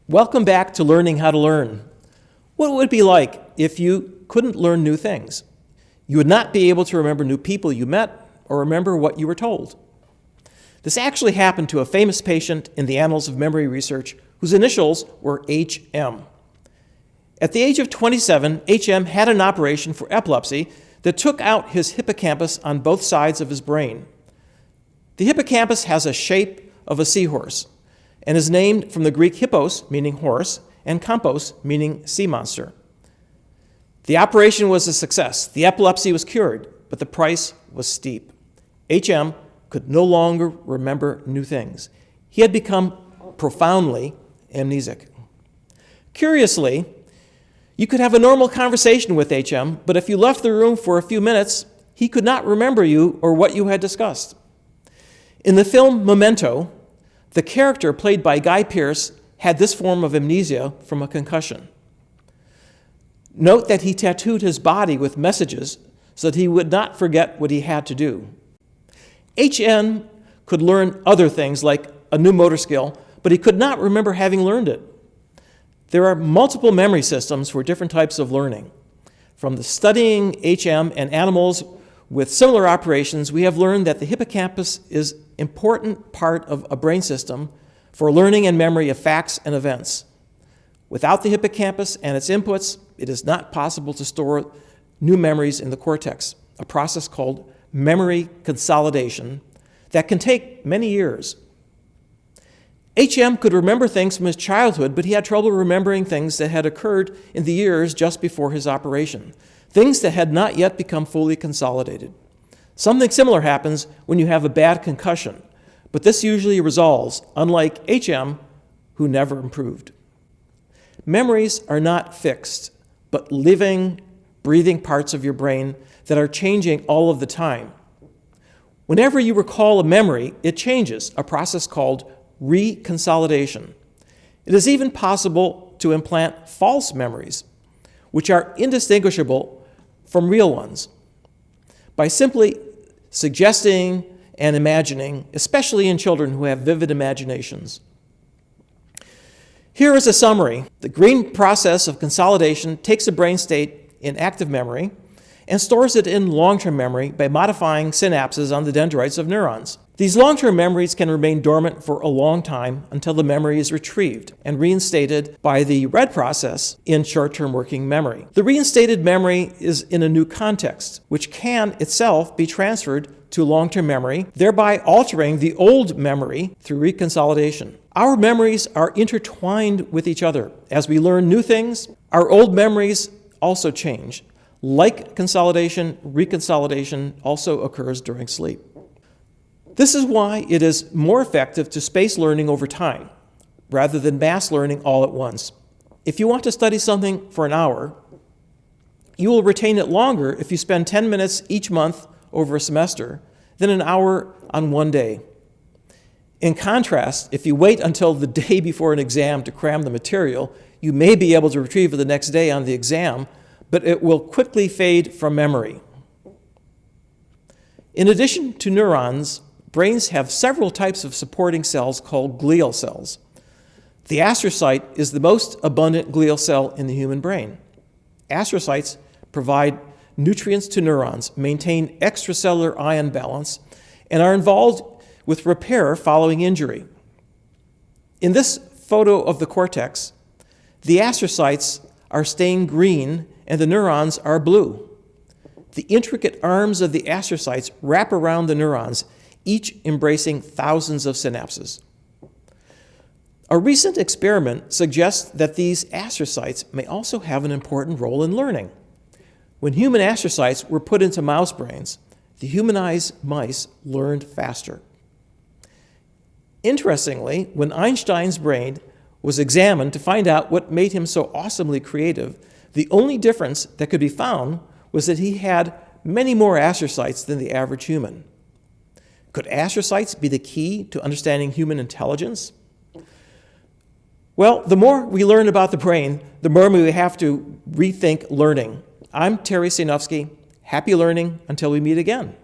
Welcome back to Learning How to Learn. What would it be like if you couldn't learn new things? You would not be able to remember new people you met or remember what you were told. This actually happened to a famous patient in the Annals of Memory Research whose initials were HM. At the age of 27, HM had an operation for epilepsy that took out his hippocampus on both sides of his brain. The hippocampus has a shape of a seahorse and is named from the Greek hippos, meaning horse, and campos, meaning sea monster. The operation was a success. The epilepsy was cured, but the price was steep. HM could no longer remember new things. He had become profoundly amnesic. Curiously, you could have a normal conversation with HM, but if you left the room for a few minutes, he could not remember you or what you had discussed. In the film Memento, the character played by Guy Pearce had this form of amnesia from a concussion. Note that he tattooed his body with messages so that he would not forget what he had to do. HM could learn other things like a new motor skill, but he could not remember having learned it. There are multiple memory systems for different types of learning. From the studying HM and animals with similar operations, we have learned that the hippocampus is an important part of a brain system for learning and memory of facts and events. Without the hippocampus and its inputs, it is not possible to store new memories in the cortex, a process called memory consolidation that can take many years. HM could remember things from his childhood, but he had trouble remembering things that had occurred in the years just before his operation, things that had not yet become fully consolidated. Something similar happens when you have a bad concussion, but this usually resolves, unlike HM, who never improved. Memories are not fixed, but living, breathing parts of your brain that are changing all of the time. Whenever you recall a memory, it changes, a process called reconsolidation. It is even possible to implant false memories, which are indistinguishable from real ones, by simply suggesting and imagining, especially in children who have vivid imaginations. Here is a summary. The green process of consolidation takes a brain state in active memory and stores it in long-term memory by modifying synapses on the dendrites of neurons. These long-term memories can remain dormant for a long time until the memory is retrieved and reinstated by the red process in short-term working memory. The reinstated memory is in a new context, which can itself be transferred to long-term memory, thereby altering the old memory through reconsolidation. Our memories are intertwined with each other. As we learn new things, our old memories also change. Like consolidation, reconsolidation also occurs during sleep. This is why it is more effective to space learning over time, rather than mass learning all at once. If you want to study something for an hour, you will retain it longer if you spend 10 minutes each month over a semester than an hour on one day. In contrast, if you wait until the day before an exam to cram the material, you may be able to retrieve it the next day on the exam, but it will quickly fade from memory. In addition to neurons, brains have several types of supporting cells called glial cells. The astrocyte is the most abundant glial cell in the human brain. Astrocytes provide nutrients to neurons, maintain extracellular ion balance, and are involved with repair following injury. In this photo of the cortex, the astrocytes are stained green and the neurons are blue. The intricate arms of the astrocytes wrap around the neurons, each embracing thousands of synapses. A recent experiment suggests that these astrocytes may also have an important role in learning. When human astrocytes were put into mouse brains, the humanized mice learned faster. Interestingly, when Einstein's brain was examined to find out what made him so awesomely creative, the only difference that could be found was that he had many more astrocytes than the average human. Could astrocytes be the key to understanding human intelligence? Well, the more we learn about the brain, the more we have to rethink learning. I'm Terry Sejnowski. Happy learning until we meet again.